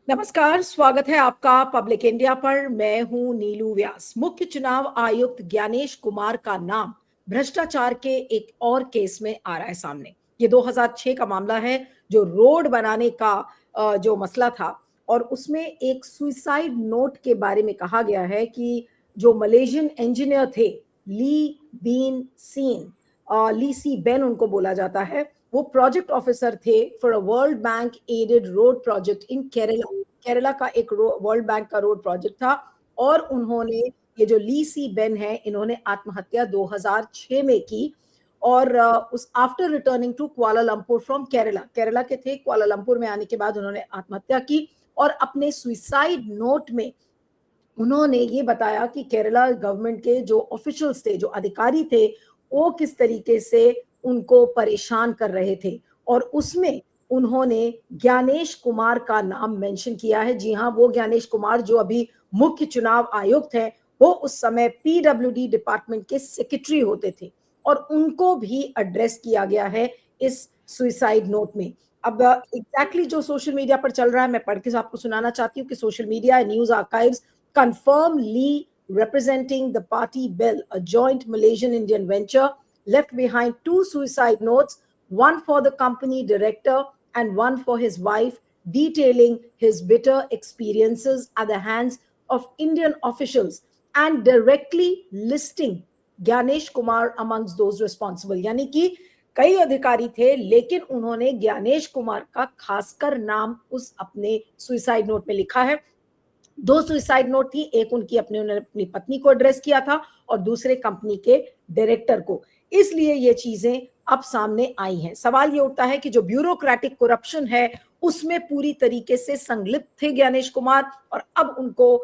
नमस्कार, स्वागत है आपका पब्लिक इंडिया पर। मैं हूं नीलू व्यास। मुख्य चुनाव आयुक्त ज्ञानेश कुमार का नाम भ्रष्टाचार के एक और केस में आ रहा है सामने। ये 2006 का मामला है, जो रोड बनाने का जो मसला था, और उसमें एक सुइसाइड नोट के बारे में कहा गया है कि जो मलेशियन इंजीनियर थे, Lee Bin Sin, Lee Si Ben उनको बोला जाता है, वो प्रोजेक्ट ऑफिसर थे for a World Bank aided road project in Kerala. Kerala का एक वर्ल्ड बैंक का रोड प्रोजेक्ट था, और उन्होंने, ये जो ली सी बेन है, इन्होंने आत्महत्या 2006 में की। और उस after returning to Kuala Lumpur from Kerala, Kerala के थे, कुआलालंपुर में आने के बाद उन्होंने आत्महत्या की। और अपने सुइसाइड नोट में उन्होंने ये बताया कि केरला गवर्नमेंट के जो ऑफिशियल्स थे, जो अधिकारी थे, वो किस तरीके से उनको परेशान कर रहे थे। और उसमें उन्होंने ज्ञानेश कुमार का नाम मेंशन किया है। जी हाँ, वो ज्ञानेश कुमार जो अभी मुख्य चुनाव आयुक्त है, वो उस समय पीडब्ल्यूडी डिपार्टमेंट के सेक्रेटरी होते थे, और उनको भी एड्रेस किया गया है इस सुइसाइड नोट में। अब एग्जैक्टली जो सोशल मीडिया पर चल रहा है, मैं पढ़ के आपको सुनाना चाहती हूँ कि social media news archives confirm Lee representing the party bill, a joint Malaysian-Indian venture, left behind two suicide notes, one for the company director and one for his wife, detailing his bitter experiences at the hands of Indian officials and directly listing Gyanesh Kumar amongst those responsible। यानी कि कई अधिकारी थे, लेकिन उन्होंने ज्ञानेश कुमार का खासकर नाम उस अपने सुइसाइड नोट में लिखा है। दो सुइसाइड नोट थी, एक उनकी उन्होंने अपनी पत्नी को एड्रेस किया था, और दूसरे कंपनी के डायरेक्टर को। इसलिए ये चीजें अब सामने आई हैं। सवाल ये उठता है कि जो ब्यूरोक्रेटिक करप्शन है, उसमें पूरी तरीके से संलिप्त थे ज्ञानेश कुमार, और अब उनको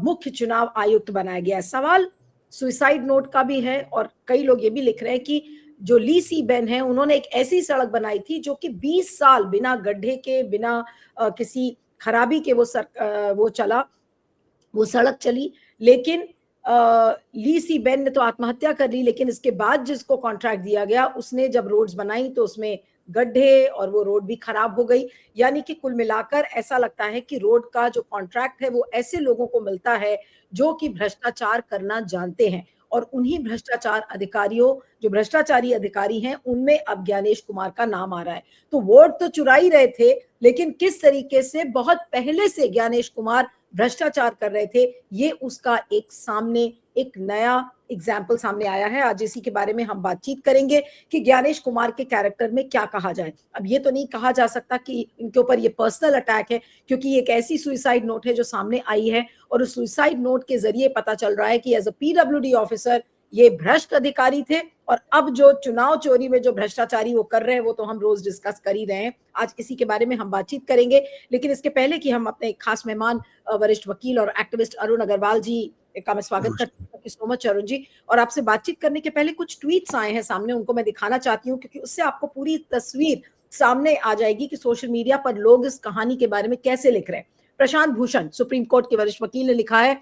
मुख्य चुनाव आयुक्त बनाया गया है। सवाल सुइसाइड नोट का भी है, और कई लोग ये भी लिख रहे हैं कि जो ली सी बेन है, उन्होंने एक ऐसी सड़क बनाई थी जो कि 20 साल बिना गड्ढे के, बिना किसी खराबी के वो चला, वो सड़क चली। लेकिन ली सी बेन ने तो आत्महत्या कर ली, लेकिन इसके बाद जिसको कॉन्ट्रैक्ट दिया गया, उसने जब रोड्स बनाई तो उसमें गड्ढे और वो रोड भी खराब हो गई। यानी कि कुल मिलाकर ऐसा लगता है कि रोड का जो कॉन्ट्रैक्ट है, वो ऐसे लोगों को मिलता है जो कि भ्रष्टाचार करना जानते हैं, और उन्हीं भ्रष्टाचार अधिकारियों, जो भ्रष्टाचारी अधिकारी हैं, उनमें अब ज्ञानेश कुमार का नाम आ रहा है। तो वोट तो चुरा ही रहे थे, लेकिन किस तरीके से बहुत पहले से ज्ञानेश कुमार भ्रष्टाचार कर रहे थे, ये उसका एक सामने एक नया एग्जाम्पल सामने आया है। आज इसी के बारे में हम बातचीत करेंगे कि ज्ञानेश कुमार के कैरेक्टर में क्या कहा जाए। अब ये तो नहीं कहा जा सकता कि इनके ऊपर ये पर्सनल अटैक है, क्योंकि ये एक ऐसी सुइसाइड नोट है जो सामने आई है, और उस सुइसाइड नोट के जरिए पता चल रहा है कि एज अ पीडब्ल्यूडी ऑफिसर ये भ्रष्ट अधिकारी थे। और अब जो चुनाव चोरी में जो भ्रष्टाचारी वो कर रहे हैं, वो तो हम रोज डिस्कस कर ही रहे हैं। आज इसी के बारे में हम बातचीत करेंगे। लेकिन इसके पहले कि हम अपने खास मेहमान वरिष्ठ वकील और एक्टिविस्ट अरुण अग्रवाल जी का मैं स्वागत करती हूँ। Thank you so much Arun ji. और आपसे बातचीत करने के पहले कुछ ट्वीट्स आए हैं सामने, उनको मैं दिखाना चाहती हूँ, क्योंकि उससे आपको पूरी तस्वीर सामने आ जाएगी कि सोशल मीडिया पर लोग इस कहानी के बारे में कैसे लिख रहे हैं। प्रशांत भूषण, सुप्रीम कोर्ट के वरिष्ठ वकील, ने लिखा है,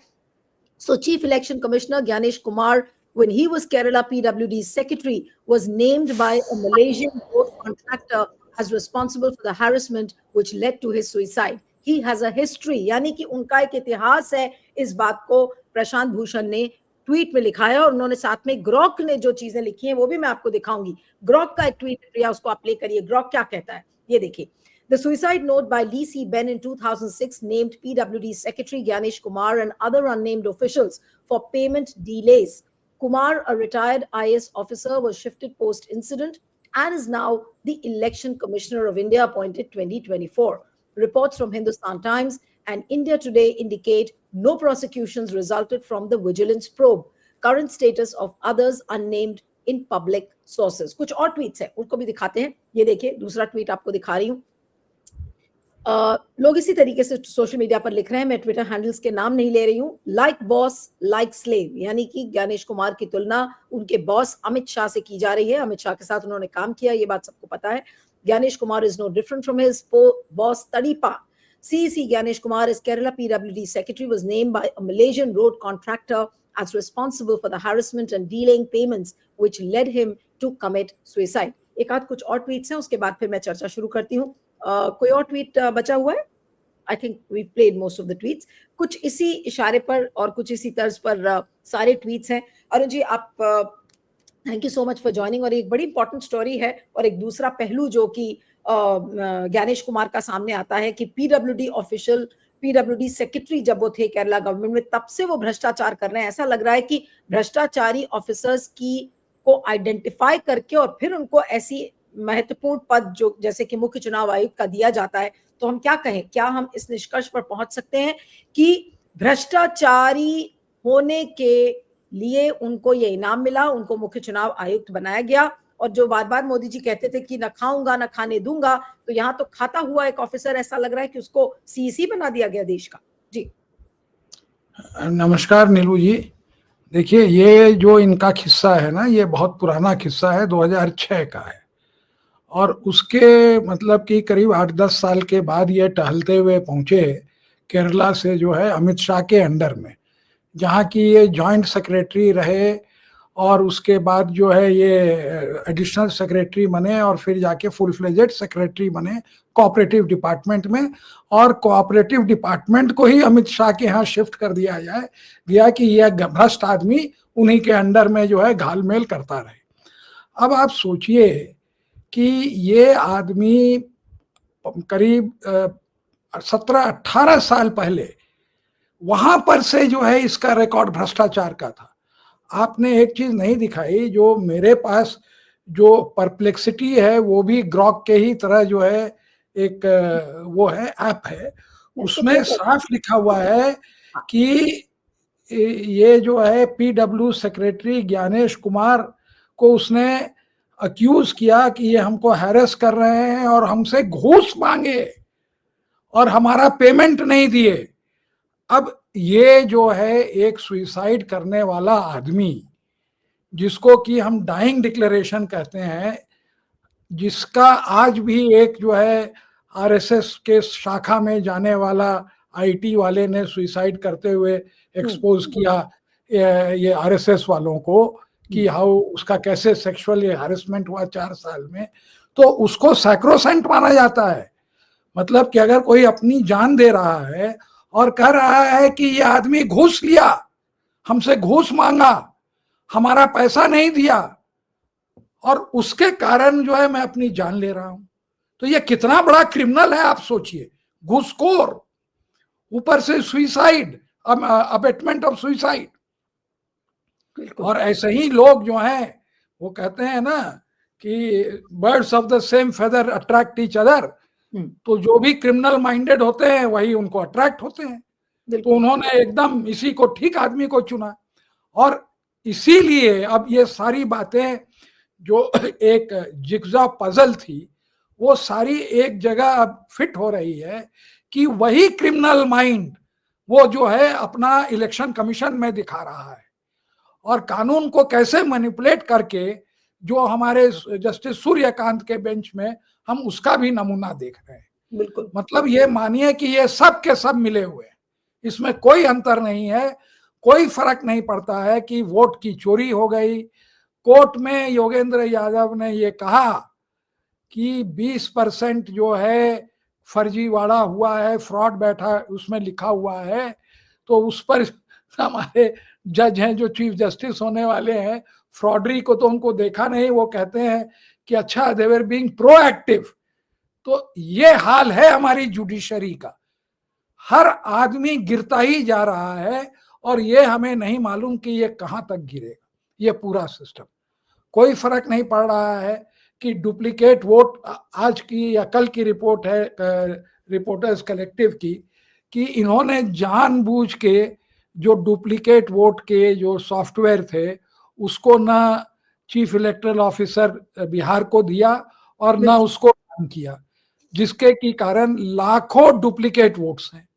so Chief Election Commissioner Gyanesh Kumar, when he was Kerala PWD's secretary, was named by a Malaysian road contractor as responsible for the harassment which led to his suicide. He has a history, यानी कि उनका एक इतिहास है। इस बात को प्रशांत भूषण ने ट्वीट में लिखा है, और उन्होंने साथ में ग्रॉक ने जो चीजें लिखी हैं वो भी मैं आपको दिखाऊंगी। ग्रॉक का एक ट्वीट, प्रिया उसको आप प्ले करिए। ग्रॉक क्या कहता है, ये देखिए। The suicide note by Lee C. Ben in 2006 named PWD Secretary Gyanesh Kumar and other unnamed officials for payment delays. Kumar, a retired IS officer, was shifted post-incident and is now the Election Commissioner of India appointed 2024. Reports from Hindustan Times and India Today indicate no prosecutions resulted from the vigilance probe. Current status of others unnamed in public sources. कुछ और tweets हैं, उनको भी दिखाते हैं। ये देखिए, दूसरा ट्वीट आपको दिखा रही हूँ। लोग इसी तरीके से सोशल मीडिया पर लिख रहे हैं, मैं ट्विटर हैंडल्स के नाम नहीं ले रही हूँ। लाइक बॉस लाइक स्लेव, यानी कि ज्ञानेश कुमार की तुलना उनके बॉस अमित शाह से की जा रही है। अमित शाह के साथ उन्होंने काम किया, ये बात सबको पता है। Gyanesh Kumar is no different from his boss तड़ीपा। CEC Ganesh Kumar as Kerala PWD secretary was named by a Malaysian road contractor as responsible for the harassment and delaying payments which led him to commit suicide. एक आध कुछ और tweets हैं, उसके बाद फिर मैं चर्चा शुरू करती हूँ। कोई और ट्वीट बचा हुआ है? I think we played most of the tweets. कुछ इसी इशारे पर और कुछ इसी तर्ज पर सारे ट्वीट्स हैं। अरुण जी, आप thank you so much for joining. और एक बड़ी इंपॉर्टेंट स्टोरी है और एक दूसरा पहलू जो कि ज्ञानेश कुमार का सामने आता है कि पीडब्ल्यूडी ऑफिशियल, पीडब्ल्यूडी सेक्रेटरी जब वो थे केरला गवर्नमेंट में, तब से वो भ्रष्टाचार कर रहे हैं। ऐसा लग रहा है कि भ्रष्टाचारी ऑफिसर्स की को आइडेंटिफाई करके और फिर उनको ऐसी महत्वपूर्ण पद जो जैसे कि मुख्य चुनाव आयुक्त का दिया जाता है। तो हम क्या कहें, क्या हम इस निष्कर्ष पर पहुंच सकते हैं कि भ्रष्टाचारी होने के लिए उनको ये इनाम मिला, उनको मुख्य चुनाव आयुक्त बनाया गया? और जो बार बार मोदी जी कहते थे कि न खाऊंगा न खाने दूंगा, तो यहाँ तो खाता हुआ एक ऑफिसर ऐसा लग रहा है कि उसको सीईसी बना दिया गया देश का। जी नमस्कार नीलू जी। देखिए, ये जो इनका किस्सा है ना, ये बहुत पुराना किस्सा है, 2006 का है। और उसके मतलब कि करीब 8-10 साल के बाद ये टहलते हुए पहुंचे केरला से, जो है अमित शाह के अंडर में, जहाँ की ये जॉइंट सेक्रेटरी रहे। और उसके बाद जो है ये एडिशनल सेक्रेटरी बने और फिर जाके फुल फ्लेजेड सेक्रेटरी बने कोऑपरेटिव डिपार्टमेंट में। और कोऑपरेटिव डिपार्टमेंट को ही अमित शाह के यहाँ शिफ्ट कर दिया जाए गया कि यह भ्रष्ट आदमी उन्हीं के अंडर में जो है घालमेल करता रहे। अब आप सोचिए कि ये आदमी करीब 17-18 साल पहले वहां पर से जो है इसका रिकॉर्ड भ्रष्टाचार का था। आपने एक चीज नहीं दिखाई, जो मेरे पास जो परप्लेक्सिटी है वो भी ग्रॉक के ही तरह जो है एक वो है ऐप है, उसमें साफ लिखा हुआ है कि ये जो है पीडब्ल्यू सेक्रेटरी ज्ञानेश कुमार को उसने अक्यूज किया कि ये हमको हैरेस कर रहे हैं और हमसे घूस मांगे और हमारा पेमेंट नहीं दिए। अब ये जो है एक सुइसाइड करने वाला आदमी, जिसको कि हम डाइंग डिक्लेरेशन कहते हैं, जिसका आज भी एक जो है आरएसएस के शाखा में जाने वाला आईटी वाले ने सुइसाइड करते हुए एक्सपोज किया ये आरएसएस वालों को कि हाउ उसका कैसे सेक्सुअल हैरेसमेंट हुआ 4 साल में। तो उसको सैक्रोसेंट माना जाता है। मतलब कि अगर कोई अपनी जान दे रहा है और कह रहा है कि ये आदमी घूस लिया, हमसे घूस मांगा, हमारा पैसा नहीं दिया और उसके कारण जो है मैं अपनी जान ले रहा हूं, तो ये कितना बड़ा क्रिमिनल है आप सोचिए। घूसखोर, ऊपर से सुइसाइड, अबेटमेंट ऑफ सुइसाइड। और ऐसे ही लोग जो हैं वो कहते हैं ना कि birds of the same feather attract each other. तो जो भी क्रिमिनल माइंडेड होते हैं वही उनको अट्रैक्ट होते हैं। तो उन्होंने एकदम इसी को ठीक आदमी को चुना। और इसीलिए अब ये सारी बातें जो एक जिग्जा पजल थी वो सारी एक जगह अब फिट हो रही है कि वही क्रिमिनल माइंड वो जो है अपना इलेक्शन कमीशन में दिखा रहा है और कानून को कैसे मैनिपुलेट करके जो हमारे जस्टिस सूर्यकांत के बेंच में हम उसका भी नमूना देख रहे हैं। बिल्कुल, मतलब ये मानिए कि ये सब के सब मिले हुए हैं, इसमें कोई अंतर नहीं है। कोई फर्क नहीं पड़ता है कि वोट की चोरी हो गई। कोर्ट में योगेंद्र यादव ने ये कहा कि 20% जो है फर्जीवाड़ा हुआ है, फ्रॉड बैठा उसमें लिखा हुआ है। तो उस पर हमारे जज हैं जो चीफ जस्टिस होने वाले हैं, फ्रॉडरी को तो उनको देखा नहीं, वो कहते हैं कि अच्छा दे वर बीइंग प्रोएक्टिव। तो ये हाल है हमारी जुडिशरी का, हर आदमी गिरता ही जा रहा है और ये हमें नहीं मालूम कि ये कहां तक गिरेगा। ये पूरा सिस्टम, कोई फर्क नहीं पड़ रहा है कि डुप्लीकेट वोट, आज की या कल की रिपोर्ट है रिपोर्टर्स कलेक्टिव की, कि इन्होंने जानबूझ के जो डुप्लीकेट वोट के जो सॉफ्टवेयर थे उसको ना चीफ इलेक्टोरल ऑफिसर बिहार को दिया और ना उसको बैन किया, जिसके की कारण लाखों डुप्लीकेट वोट्स हैं।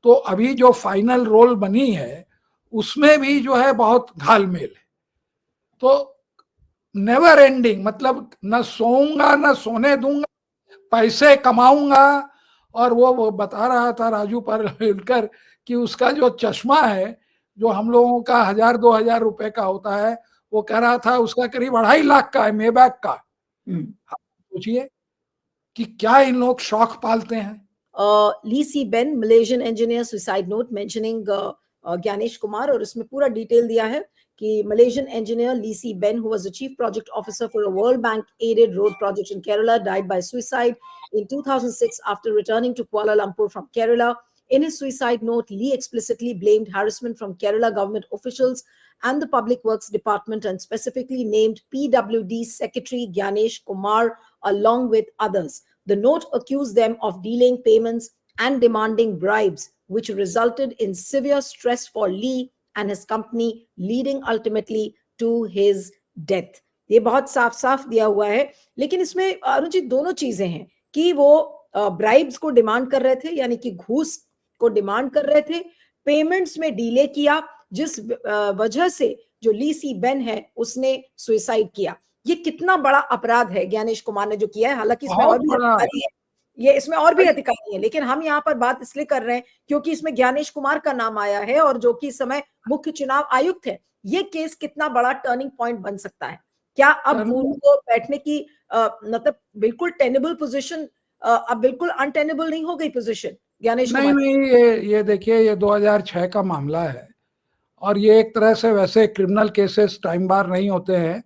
तो अभी जो फाइनल रोल बनी है उसमें भी जो है बहुत घालमेल है। तो नेवर एंडिंग, मतलब न सोऊंगा न सोने दूंगा, पैसे कमाऊंगा। और वो बता रहा था राजू परलकर कि उसका जो चश्मा है जो हम लोगों का 1000-2000 रुपए का होता है, वो कह रहा था उसका करीब 2.5 लाख का है, मेबैक का। सोचिए कि क्या इन लोग शौक पालते हैं। Lee Si Ben Malaysian engineer suicide note mentioning Gyanesh Kumar, और इसमें पूरा डिटेल दिया है कि Malaysian engineer Lee See Ben, who was the chief project officer for a World Bank aided road project in Kerala, died by suicide in 2006 after returning to Kuala Lumpur from Kerala. In his suicide note, Lee explicitly blamed harassment from Kerala government officials and the Public Works Department, and specifically named PWD Secretary Gyanesh Kumar along with others. The note accused them of delaying payments and demanding bribes, which resulted in severe stress for Lee and his company, leading ultimately to his death. ये बहुत साफ साफ दिया हुआ है, लेकिन इसमें अनुचित दोनों चीजें हैं कि वो ब्राइब्स को डिमांड कर रहे थे, यानी कि घूस को डिमांड कर रहे थे, पेमेंट्स में डिले किया, जिस वजह से जो ली सी बेन है उसने सुसाइड किया। ये कितना बड़ा अपराध है ज्ञानेश कुमार ने जो किया है। हालांकि इसमें और भी अधिकारी है, ये इसमें और भी अधिकारी है, लेकिन हम यहाँ पर बात इसलिए कर रहे हैं क्योंकि इसमें ज्ञानेश कुमार का नाम आया है, और जो कि इस समय मुख्य चुनाव आयुक्त है। ये केस कितना बड़ा टर्निंग पॉइंट बन सकता है? क्या अब उनको बैठने की मतलब बिल्कुल टेनेबल पोजीशन अब बिल्कुल अनटेनेबल नहीं हो गई पोजीशन ज्ञानेश कुमार? नहीं, ये देखिए, ये 2006 का मामला है, और ये एक तरह से वैसे क्रिमिनल केसेस टाइम बार नहीं होते हैं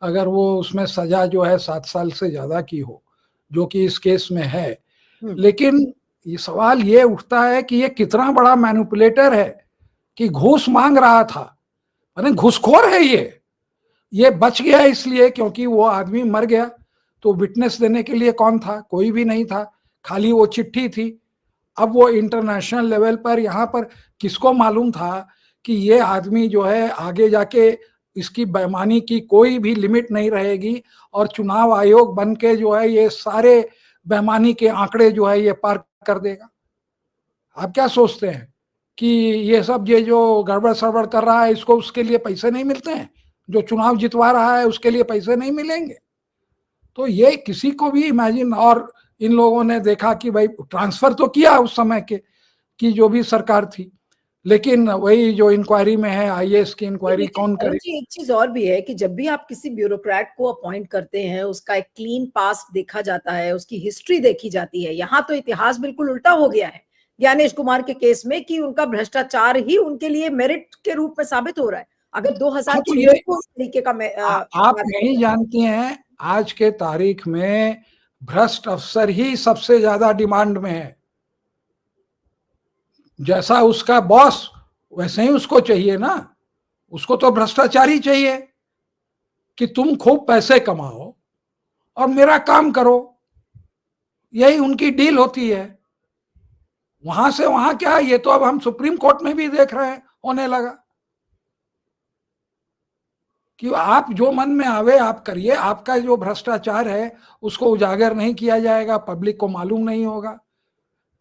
अगर वो उसमें सजा जो है 7 साल से ज्यादा की हो, जो कि इस केस में है। लेकिन ये सवाल ये उठता है कि ये कितना बड़ा मैनिपुलेटर है कि घूस मांग रहा था, माने घूसखोर है ये बच गया इसलिए क्योंकि वो आदमी मर गया, तो विटनेस देने के लिए कौन था? कोई भी नहीं था, खाली वो चिट्ठी थी। अब वो इंटरनेशनल लेवल पर, यहाँ पर किसको मालूम था कि ये आदमी जो है आगे जाके इसकी बेईमानी की कोई भी लिमिट नहीं रहेगी, और चुनाव आयोग बन के जो है ये सारे बेईमानी के आंकड़े जो है ये पार कर देगा। आप क्या सोचते हैं कि ये सब ये जो गड़बड़ सड़बड़ कर रहा है इसको उसके लिए पैसे नहीं मिलते हैं? जो चुनाव जितवा रहा है उसके लिए पैसे नहीं मिलेंगे? तो ये किसी को भी इमेजिन, और इन लोगों ने देखा कि भाई ट्रांसफर तो किया उस समय के की जो भी सरकार थी, लेकिन वही जो इंक्वायरी में है, आईएएस की इंक्वायरी कौन करे? एक चीज और भी है कि जब भी आप किसी ब्यूरोक्रेट को अपॉइंट करते हैं, उसका एक क्लीन पास्ट देखा जाता है, उसकी हिस्ट्री देखी जाती है। यहाँ तो इतिहास बिल्कुल उल्टा हो गया है ज्ञानेश कुमार के केस में कि उनका भ्रष्टाचार ही उनके लिए मेरिट के रूप में साबित हो रहा है। अगर 2006 को इस तरीके का आप नहीं जानती हैं, आज के तारीख में भ्रष्ट अफसर ही सबसे ज्यादा डिमांड में है। जैसा उसका बॉस वैसे ही उसको चाहिए ना, उसको तो भ्रष्टाचारी चाहिए कि तुम खूब पैसे कमाओ और मेरा काम करो, यही उनकी डील होती है। वहां से वहां क्या, ये तो अब हम सुप्रीम कोर्ट में भी देख रहे हैं होने लगा कि आप जो मन में आवे आप करिए, आपका जो भ्रष्टाचार है उसको उजागर नहीं किया जाएगा, पब्लिक को मालूम नहीं होगा।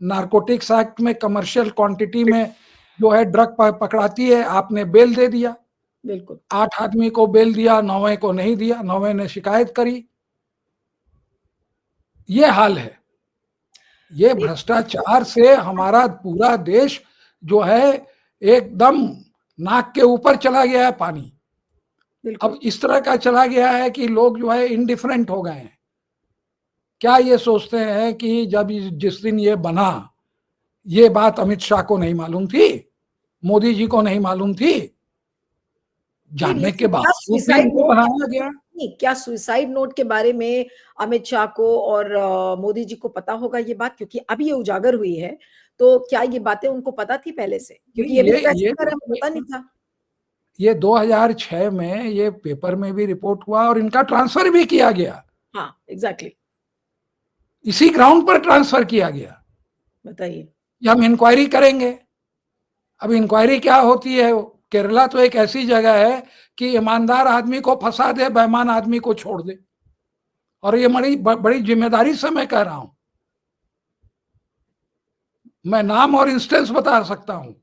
नारकोटिक्स एक्ट में कमर्शियल क्वांटिटी में जो है ड्रग पकड़ाती है, आपने बेल दे दिया, बिल्कुल 8 आदमी को बेल दिया, 9वें को नहीं दिया, 9वें ने शिकायत करी। ये हाल है। ये भ्रष्टाचार से हमारा पूरा देश जो है एकदम नाक के ऊपर चला गया है पानी। अब इस तरह का चला गया है कि लोग जो है इंडिफरेंट हो गए हैं। क्या ये सोचते हैं कि जब जिस दिन ये बना, ये बात अमित शाह को नहीं मालूम थी, मोदी जी को नहीं मालूम थी? जानने के बाद बनाया गया। क्या सुसाइड नोट के बारे में अमित शाह को और मोदी जी को पता होगा ये बात? क्योंकि अब ये उजागर हुई है, तो क्या ये बातें उनको पता थी पहले से? क्योंकि ये पता नहीं था। ये 2006 में ये पेपर में भी रिपोर्ट हुआ और इनका ट्रांसफर भी किया गया। हाँ, एग्जैक्टली। इसी ग्राउंड पर ट्रांसफर किया गया। बताइए, हम इंक्वायरी करेंगे। अब इंक्वायरी क्या होती है? केरला तो एक ऐसी जगह है कि ईमानदार आदमी को फंसा दे, बेईमान आदमी को छोड़ दे। और ये बड़ी जिम्मेदारी से मैं कह रहा हूं, मैं नाम और इंस्टेंस बता सकता हूं।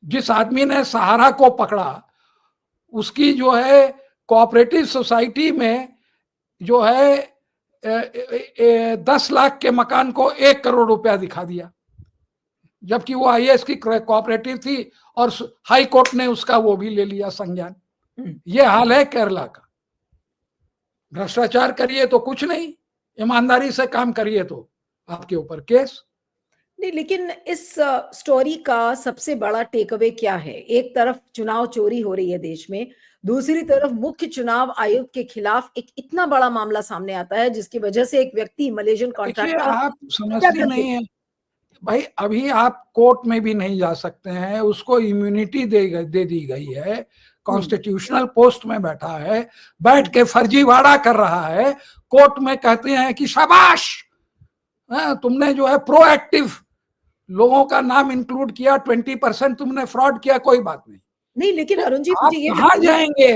जिस आदमी ने सहारा को पकड़ा, उसकी जो है कोऑपरेटिव सोसाइटी में जो है 10 लाख के मकान को 1 करोड़ रुपया दिखा दिया, जबकि वो आईएएस की कोऑपरेटिव थी और हाई कोर्ट ने उसका वो भी ले लिया संज्ञान। ये हाल है केरला का। भ्रष्टाचार करिए तो कुछ नहीं, ईमानदारी से काम करिए तो आपके ऊपर केस। नहीं, लेकिन इस स्टोरी का सबसे बड़ा टेक अवे क्या है? एक तरफ चुनाव चोरी हो रही है देश में, दूसरी तरफ मुख्य चुनाव आयुक्त के खिलाफ एक इतना बड़ा मामला सामने आता है जिसकी वजह से एक व्यक्ति मलेशियन देखिए कॉन्ट्रैक्टर आप हत्या समझते कर नहीं देता है भाई, अभी आप कोर्ट में भी नहीं जा सकते हैं, उसको इम्यूनिटी दे दी गई है, है। कॉन्स्टिट्यूशनल पोस्ट में बैठा है, बैठ हुँ, के फर्जीवाड़ा कर रहा है, कोर्ट में कहते हैं कि शाबाश, तुमने जो है प्रोएक्टिव लोगों का नाम इंक्लूड किया, 20% तुमने फ्रॉड किया, कोई बात नहीं। नहीं, लेकिन तो अरुण जी आप मुझे ये कहाँ बताइए, जाएंगे?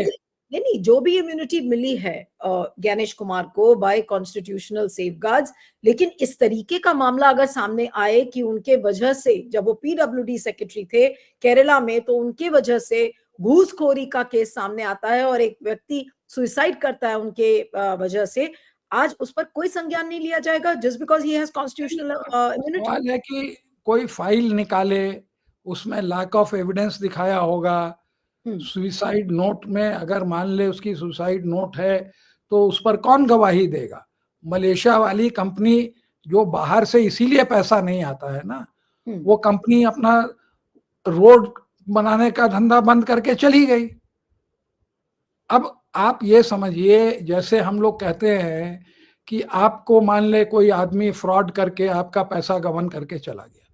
नहीं, नहीं, जो भी इम्यूनिटी मिली है ज्ञानेश कुमार को बाय कॉन्स्टिट्यूशनल सेफगार्ड्स, लेकिन इस तरीके का मामला अगर सामने आए कि उनके वजह से, जब वो पीडब्ल्यूडी सेक्रेटरी थे केरला में, तो उनके वजह से घूसखोरी का केस सामने आता है और एक व्यक्ति सुसाइड करता है उनके वजह से, आज उस पर कोई संज्ञान नहीं लिया जाएगा just because he has constitutional immunity. सवाल है कि कोई फाइल निकाले, उसमें लैक ऑफ एविडेंस दिखाया होगा, हम्म। सुसाइड नोट में अगर मान ले उसकी सुसाइड नोट है तो उस पर कौन गवाही देगा? मलेशिया वाली कंपनी जो बाहर से इसीलिए पैसा नहीं आता है ना, हम्म। वो कंपनी अपना रोड बनाने का धंधा बंद करके चली गई। अब आप ये समझिए, जैसे हम लोग कहते हैं कि आपको मान ले कोई आदमी फ्रॉड करके आपका पैसा गबन करके चला गया,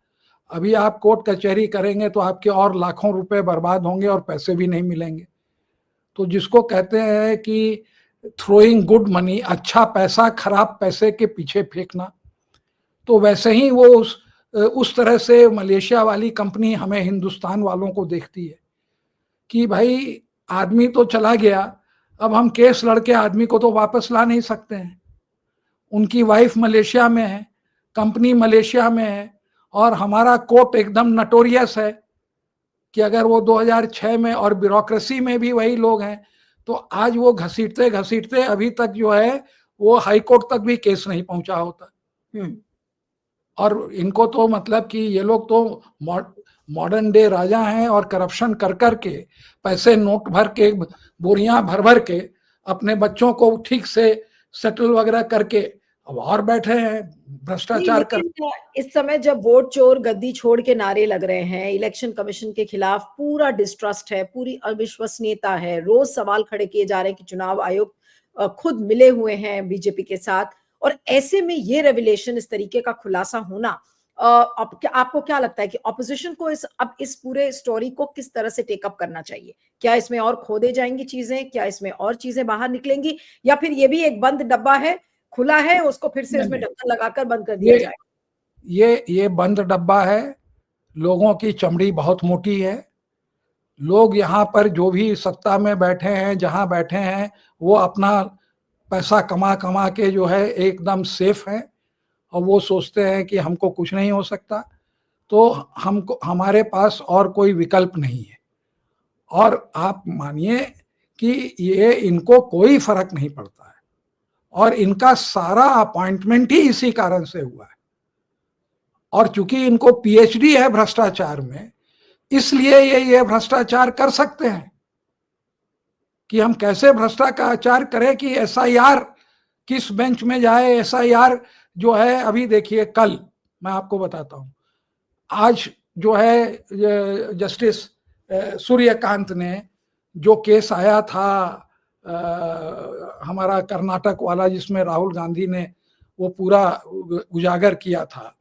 अभी आप कोर्ट कचहरी करेंगे तो आपके और लाखों रुपए बर्बाद होंगे और पैसे भी नहीं मिलेंगे। तो जिसको कहते हैं कि थ्रोइंग गुड मनी, अच्छा पैसा खराब पैसे के पीछे फेंकना, तो वैसे ही वो उस तरह से मलेशिया वाली कंपनी हमें हिंदुस्तान वालों को देखती है कि भाई आदमी तो चला गया, अब हम केस लड़के आदमी को तो वापस ला नहीं सकते हैं। उनकी वाइफ मलेशिया में है, कंपनी मलेशिया में है, और हमारा कोर्ट एकदम नटोरियस है कि अगर वो 2006 में और ब्यूरोक्रेसी में भी वही लोग हैं, तो आज वो घसीटते घसीटते अभी तक जो है वो हाई कोर्ट तक भी केस नहीं पहुंचा होता। हम्म। और इनको तो मतलब कि ये लोग तो मॉडर्न डे राजा हैं और करप्शन कर करके पैसे नोट भर के बोरियां भर भर के अपने बच्चों को ठीक से सेटल वगैरह करके अब और बैठे हैं नहीं, भ्रष्टाचार कर। लेकिन इस समय जब वोट चोर गद्दी छोड़ के नारे लग रहे हैं, इलेक्शन कमीशन के खिलाफ पूरा डिस्ट्रस्ट है, पूरी अविश्वसनीयता है, रोज सवाल खड़े किए जा रहे हैं कि चुनाव आयोग खुद मिले हुए हैं बीजेपी के साथ, और ऐसे में ये रेवलेशन, इस तरीके का खुलासा होना, आपको क्या लगता है कि ऑपोजिशन को इस पूरे स्टोरी को किस तरह से टेकअप करना चाहिए? क्या इसमें और खोदे जाएंगी चीजें, क्या इसमें और चीजें बाहर निकलेंगी, या फिर ये भी एक बंद डब्बा है, खुला है, उसको फिर से नहीं उसमें नहीं, ढक्कन लगाकर बंद कर दिया ये जाए? ये बंद डब्बा है। लोगों की चमड़ी बहुत मोटी है। लोग यहाँ पर जो भी सत्ता में बैठे हैं, जहाँ बैठे हैं, वो अपना पैसा कमा कमा के जो है एकदम सेफ है, और वो सोचते हैं कि हमको कुछ नहीं हो सकता। तो हमको, हमारे पास और कोई विकल्प नहीं है। और आप मानिए कि ये इनको कोई फर्क नहीं पड़ता है, और इनका सारा अपॉइंटमेंट ही इसी कारण से हुआ है। और चूंकि इनको पीएचडी है भ्रष्टाचार में, इसलिए ये भ्रष्टाचार कर सकते हैं कि हम कैसे भ्रष्टाचार करें कि एसआईआर किस बेंच में जाए। एसआईआर जो है, अभी देखिए कल मैं आपको बताता हूं, आज जो है जस्टिस सूर्यकांत ने जो केस आया था हमारा कर्नाटक वाला, जिसमें राहुल गांधी ने वो पूरा उजागर किया था,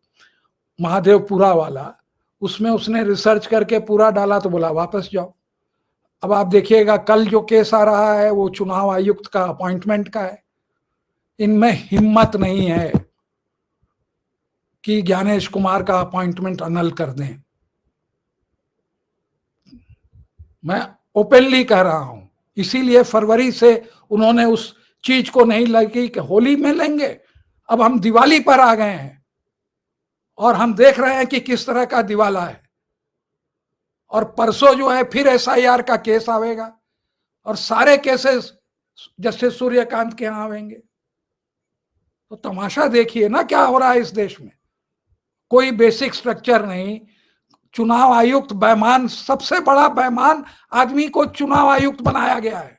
महादेवपुरा वाला, उसमें उसने रिसर्च करके पूरा डाला तो बोला वापस जाओ। अब आप देखिएगा कल जो केस आ रहा है वो चुनाव आयुक्त का अपॉइंटमेंट का है। इनमें हिम्मत नहीं है कि ज्ञानेश कुमार का अपॉइंटमेंट अनल कर दें। मैं ओपनली कह रहा हूं, इसीलिए फरवरी से उन्होंने उस चीज को नहीं लगी कि होली में लेंगे। अब हम दिवाली पर आ गए हैं और हम देख रहे हैं कि किस तरह का दिवाला है, और परसों जो है फिर एसआईआर का केस आवेगा और सारे केसेस जस्टिस सूर्यकांत के यहां आवेंगे। तो तमाशा देखिए ना क्या हो रहा है इस देश में। कोई बेसिक स्ट्रक्चर नहीं। चुनाव आयुक्त बेईमान, सबसे बड़ा बेईमान आदमी को चुनाव आयुक्त बनाया गया है, नहीं,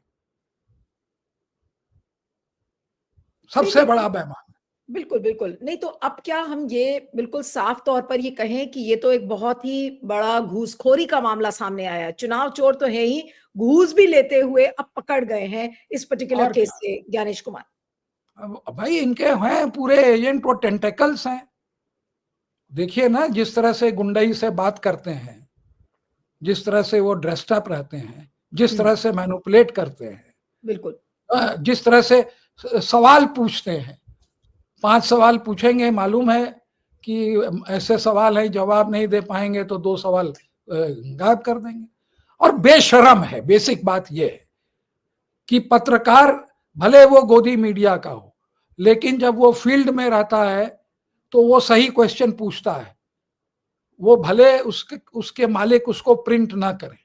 सबसे बड़ा बेईमान। बिल्कुल, बिल्कुल। नहीं तो अब क्या हम ये बिल्कुल साफ तौर पर ये कहें कि ये तो एक बहुत ही बड़ा घूसखोरी का मामला सामने आया है। चुनाव चोर तो है ही, घूस भी लेते हुए अब पकड़ गए हैं इस पर्टिकुलर और केस क्या। से ज्ञानेश कुमार। अब भाई इनके हैं पूरे एजेंट, वो टेंटेकल्स हैं। देखिए ना, जिस तरह से गुंडई से बात करते हैं, जिस तरह से वो ड्रेस्ड अप रहते हैं, जिस हुँ, तरह से मैनिपुलेट करते हैं, बिल्कुल। जिस तरह से सवाल पूछते हैं। 5 सवाल पूछेंगे, मालूम है कि ऐसे सवाल है, जवाब नहीं दे पाएंगे तो 2 सवाल गायब कर देंगे। और बेशरम है, बेसिक बात यह है कि पत्रकार भले वो गोदी मीडिया का हो, लेकिन जब वो फील्ड में रहता है तो वो सही क्वेश्चन पूछता है। वो भले उसके उसके मालिक उसको प्रिंट ना करें।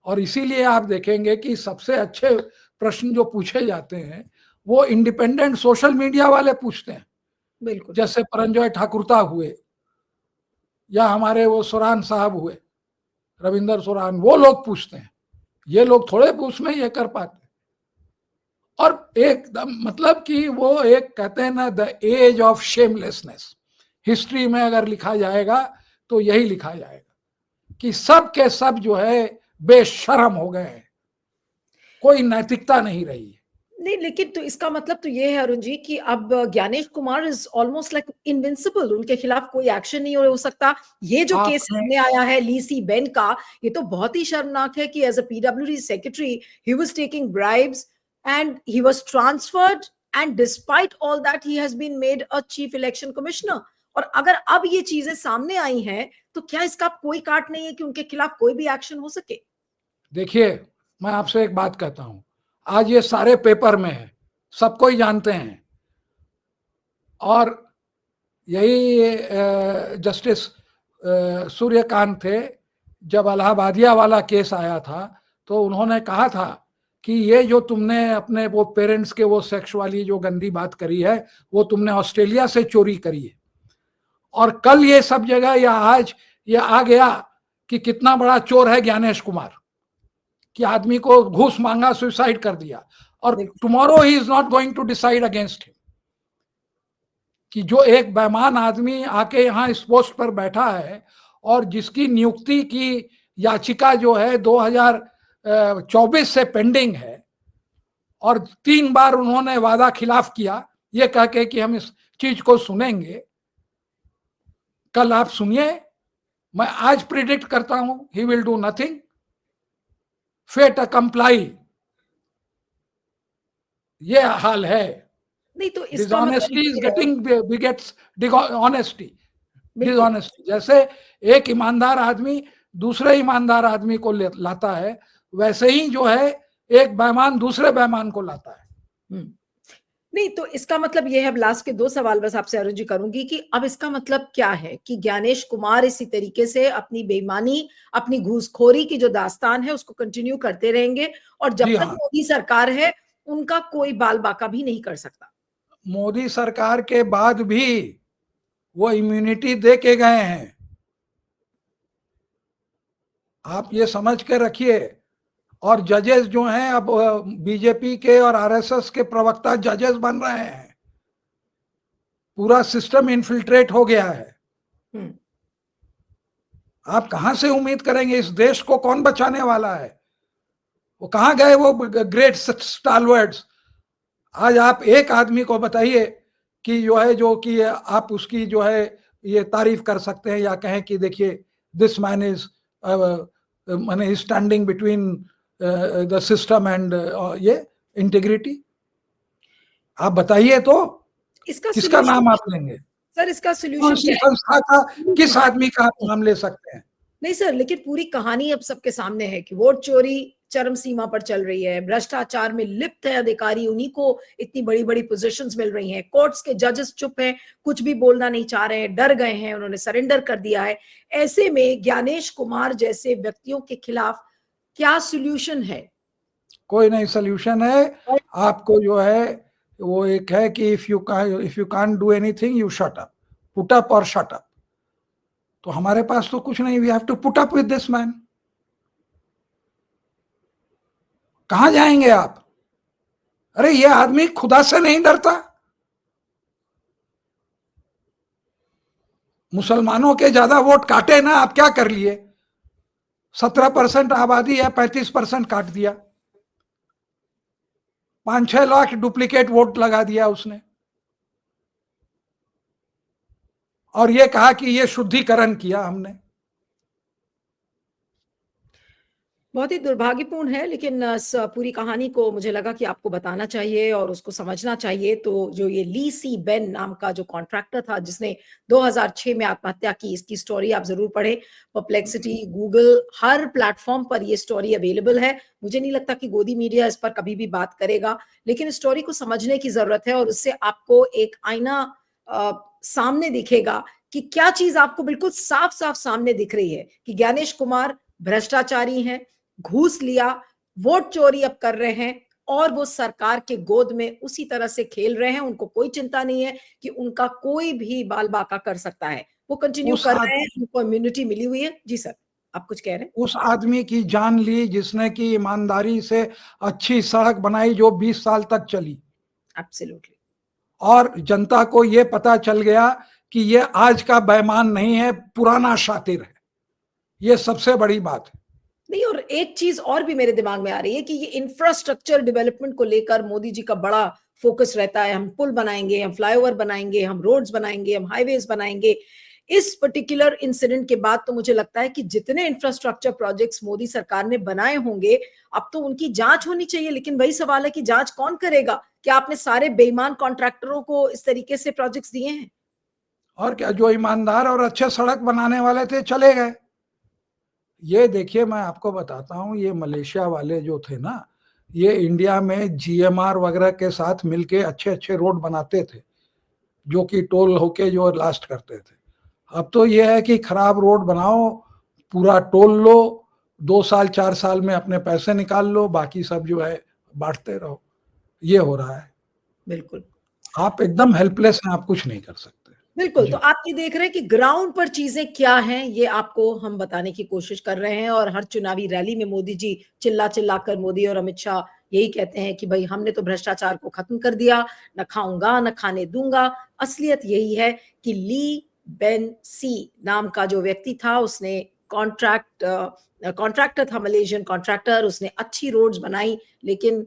और इसीलिए आप देखेंगे कि सबसे अच्छे प्रश्न जो पूछे जाते हैं वो इंडिपेंडेंट सोशल मीडिया वाले पूछते हैं, बिल्कुल। जैसे परंजॉय ठाकुरता हुए, या हमारे वो सुरान साहब हुए, रविंदर सुरान, वो लोग पूछते हैं। ये लोग थोड़े उसमें ये कर पाते। और एकदम मतलब कि वो एक कहते हैं ना, the age of shamelessness, history में अगर लिखा जाएगा तो यही लिखा जाएगा कि सब के सब जो है बेशरम हो गए हैं, कोई नैतिकता नहीं रही है। नहीं, लेकिन तो इसका मतलब तो ये है अरुण जी कि अब Gyanesh Kumar is almost like invincible, उनके खिलाफ कोई एक्शन नहीं हो सकता। ये जो केस आपने सामने आया है ली सी बेन का, ये तो बहुत ही शर्मनाक है कि as a PWD secretary he was taking bribes and he was transferred and despite all that he has been made a chief election commissioner. और अगर अब ये चीजें सामने आई हैं, तो क्या इसका कोई काट नहीं है कि उनके खिलाफ कोई भी एक्शन हो सके? देखिए, मैं आपसे एक बात कहता हूं, आज ये सारे पेपर में है, सबको ही जानते हैं। और यही जस्टिस सूर्यकांत थे, जब इलाहाबादिया वाला केस आया था तो उन्होंने कहा था कि ये जो तुमने अपने वो पेरेंट्स के वो सेक्स वाली जो गंदी बात करी है, वो तुमने ऑस्ट्रेलिया से चोरी करी है। और कल ये सब जगह या आज ये आ गया कि कितना बड़ा चोर है ज्ञानेश कुमार, कि आदमी को घूस मांगा, सुसाइड कर दिया। और बिल्कुल। Tomorrow he is not going to decide against him. कि जो एक बेईमान आदमी आके यहाँ इस पोस्ट पर बैठा है और जिसकी नियुक्ति की याचिका जो है 2024 से पेंडिंग है, और 3 बार उन्होंने वादा खिलाफ किया ये कह के कि हम इस चीज को सुनेंगे। कल आप सुनिए, मैं आज प्रिडिक्ट करता हूं he will do nothing, fait accompli, ये हाल है। नहीं तो इसका मतलब डिसऑनेस्टी इज ये है। Getting begets honesty. बिल्कुल। डिसऑनेस्टी, जैसे एक ईमानदार आदमी दूसरे ईमानदार आदमी को लाता है, वैसे ही जो है एक बेईमान दूसरे बेईमान को लाता है। हम्म। नहीं तो इसका मतलब ये है, अब लास्ट के 2 सवाल बस आपसे अरुण जी करूंगी कि अब इसका मतलब क्या है कि ज्ञानेश कुमार इसी तरीके से अपनी बेईमानी, अपनी घूसखोरी की जो दास्तान है उसको कंटिन्यू करते रहेंगे और जी जब तक हाँ, मोदी सरकार है उनका कोई बाल बाका भी नहीं कर सकता? मोदी सरकार के बाद भी वो इम्यूनिटी दे के गए हैं, आप ये समझ के रखिए। और जजेस जो हैं अब बीजेपी के और आरएसएस के प्रवक्ता जजेस बन रहे हैं, पूरा सिस्टम इन्फिल्ट्रेट हो गया है। हम्म। आप कहां से उम्मीद करेंगे, इस देश को कौन बचाने वाला है? वो कहां गए वो ग्रेट स्टालवर्ड्स? आज आप एक आदमी को बताइए कि जो है, जो कि आप उसकी जो है ये तारीफ कर सकते हैं या कहें कि देखिए दिस मैन इज माने standing between the system and ये इंटीग्रिटी। आप बताइए तो, इसका किसका सोल्यूशन नाम आप क्या? लेंगे? सर इसका कौन सोल्यूशन सी क्या संस्था का, किस है? आदमी का आप नाम ले सकते हैं? नहीं सर, लेकिन पूरी कहानी अब सबके सामने है कि वोट चोरी चरम सीमा पर चल रही है, भ्रष्टाचार में लिप्त है अधिकारी, उन्हीं को इतनी बड़ी बड़ी पोजीशंस मिल रही हैं, कोर्ट्स के जजेस चुप हैं, कुछ भी बोलना नहीं चाह रहे हैं, डर गए हैं, उन्होंने सरेंडर कर दिया है। ऐसे में ज्ञानेश कुमार जैसे व्यक्तियों के खिलाफ क्या सोल्यूशन है? कोई नहीं सोल्यूशन है। आपको जो है वो एक है कि if you can't do anything you shut up, put up और शट अप। तो हमारे पास तो कुछ नहीं, we have to put up with this man. कहां जाएंगे आप? अरे ये आदमी खुदा से नहीं डरता। मुसलमानों के ज्यादा वोट काटे ना, आप क्या कर लिए? 17% आबादी है, 35% काट दिया, 5-6 लाख डुप्लीकेट वोट लगा दिया उसने, और ये कहा कि ये शुद्धिकरण किया हमने। बहुत ही दुर्भाग्यपूर्ण है, लेकिन इस पूरी कहानी को मुझे लगा कि आपको बताना चाहिए और उसको समझना चाहिए। तो जो ये ली सी बेन नाम का जो कॉन्ट्रैक्टर था जिसने 2006 में आत्महत्या की, इसकी स्टोरी आप जरूर पढ़ें। परप्लेक्सिटी, गूगल, हर प्लेटफॉर्म पर ये स्टोरी अवेलेबल है। मुझे नहीं लगता कि गोदी मीडिया इस पर कभी भी बात करेगा, लेकिन स्टोरी को समझने की जरूरत है और उससे आपको एक आईना सामने दिखेगा कि क्या चीज आपको बिल्कुल साफ साफ सामने दिख रही है कि ज्ञानेश कुमार भ्रष्टाचारी हैं, घूस लिया, वोट चोरी अब कर रहे हैं और वो सरकार के गोद में उसी तरह से खेल रहे हैं। उनको कोई चिंता नहीं है कि उनका कोई भी बाल बाका कर सकता है, वो कंटिन्यू उस कर आद, रहे हैं, उनको इम्यूनिटी मिली हुई है। जी सर, आप कुछ कह रहे हैं? उस आदमी की जान ली जिसने की ईमानदारी से अच्छी सड़क बनाई जो 20 साल तक चली, एब्सोल्युटली। और जनता को ये पता चल गया कि ये आज का बेईमान नहीं है, पुराना शातिर है। ये सबसे बड़ी बात है। नहीं, और एक चीज और भी मेरे दिमाग में आ रही है कि ये इंफ्रास्ट्रक्चर डेवलपमेंट को लेकर मोदी जी का बड़ा फोकस रहता है। हम पुल बनाएंगे, हम फ्लाईओवर बनाएंगे, हम रोड्स बनाएंगे, हम हाईवेज बनाएंगे। इस पर्टिकुलर इंसिडेंट के बाद तो मुझे लगता है कि जितने इंफ्रास्ट्रक्चर प्रोजेक्ट्स मोदी सरकार ने बनाए होंगे, अब तो उनकी जांच होनी चाहिए। लेकिन वही सवाल है कि जांच कौन करेगा? क्या आपने सारे बेईमान कॉन्ट्रैक्टरों को इस तरीके से प्रोजेक्ट्स दिए हैं? और क्या, जो ईमानदार और अच्छे सड़क बनाने वाले थे चले गए। ये देखिए, मैं आपको बताता हूँ, ये मलेशिया वाले जो थे ना, ये इंडिया में जीएमआर वगैरह के साथ मिलके अच्छे अच्छे रोड बनाते थे, जो कि टोल होके जो लास्ट करते थे। अब तो ये है कि खराब रोड बनाओ, पूरा टोल लो, 2 साल 4 साल में अपने पैसे निकाल लो, बाकी सब जो है बांटते रहो। ये हो रहा है। बिल्कुल। आप एकदम हेल्पलेस हैं, आप कुछ नहीं कर सकते। बिल्कुल, तो जी। आप ये देख रहे हैं कि ग्राउंड पर चीजें क्या हैं, ये आपको हम बताने की कोशिश कर रहे हैं। और हर चुनावी रैली में मोदी जी चिल्ला चिल्ला कर, मोदी और अमित शाह यही कहते हैं कि भाई हमने तो भ्रष्टाचार को खत्म कर दिया, न खाऊंगा न खाने दूंगा। असलियत यही है कि ली बेन सी नाम का जो व्यक्ति था, उसने कॉन्ट्रैक्टर था, मलेशियन कॉन्ट्रैक्टर। उसने अच्छी रोड्स बनाई, लेकिन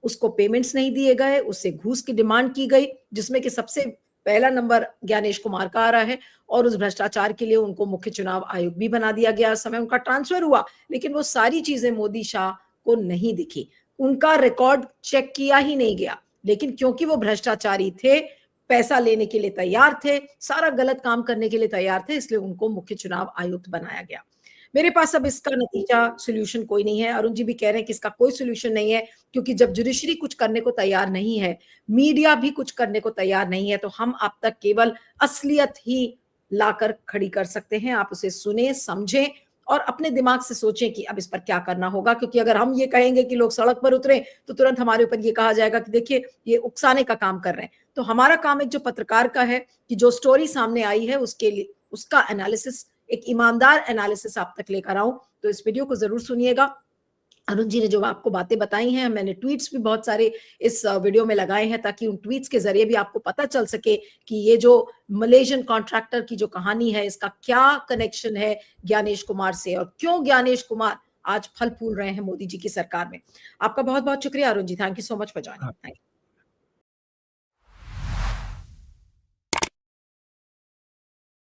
उसको पेमेंट्स नहीं दिए गए, उससे घूस की डिमांड की गई, जिसमें कि सबसे पहला नंबर ज्ञानेश कुमार का आ रहा है। और उस भ्रष्टाचार के लिए उनको मुख्य चुनाव आयुक्त भी बना दिया गया। उस समय उनका ट्रांसफर हुआ, लेकिन वो सारी चीजें मोदी शाह को नहीं दिखी, उनका रिकॉर्ड चेक किया ही नहीं गया। लेकिन क्योंकि वो भ्रष्टाचारी थे, पैसा लेने के लिए तैयार थे, सारा गलत काम करने के लिए तैयार थे, इसलिए उनको मुख्य चुनाव आयुक्त बनाया गया। मेरे पास अब इसका नतीजा सोल्यूशन कोई नहीं है। अरुण जी भी कह रहे हैं कि इसका कोई सोल्यूशन नहीं है, क्योंकि जब जुडिशरी कुछ करने को तैयार नहीं है, मीडिया भी कुछ करने को तैयार नहीं है, तो हम आप तक केवल असलियत ही लाकर खड़ी कर सकते हैं। आप उसे सुने, समझें और अपने दिमाग से सोचें कि अब इस पर क्या करना होगा। क्योंकि अगर हम ये कहेंगे कि लोग सड़क पर उतरे, तो तुरंत हमारे ऊपर ये कहा जाएगा कि देखिए ये उकसाने का काम कर रहे हैं। तो हमारा काम एक जो पत्रकार का है कि जो स्टोरी सामने आई है उसके लिए उसका एनालिसिस, एक ईमानदार एनालिसिस आप तक लेकर आऊं। तो इस वीडियो को जरूर सुनिएगा। अरुण जी ने जो आपको बातें बताई हैं, मैंने ट्वीट्स भी बहुत सारे इस वीडियो में लगाए हैं, ताकि उन ट्वीट्स के जरिए भी आपको पता चल सके कि ये जो मलेशियन कॉन्ट्रैक्टर की जो कहानी है, इसका क्या कनेक्शन है ज्ञानेश कुमार से, और क्यों ज्ञानेश कुमार आज फल फूल रहे हैं मोदी जी की सरकार में। आपका बहुत बहुत शुक्रिया Arun ji. Thank you so much for joining.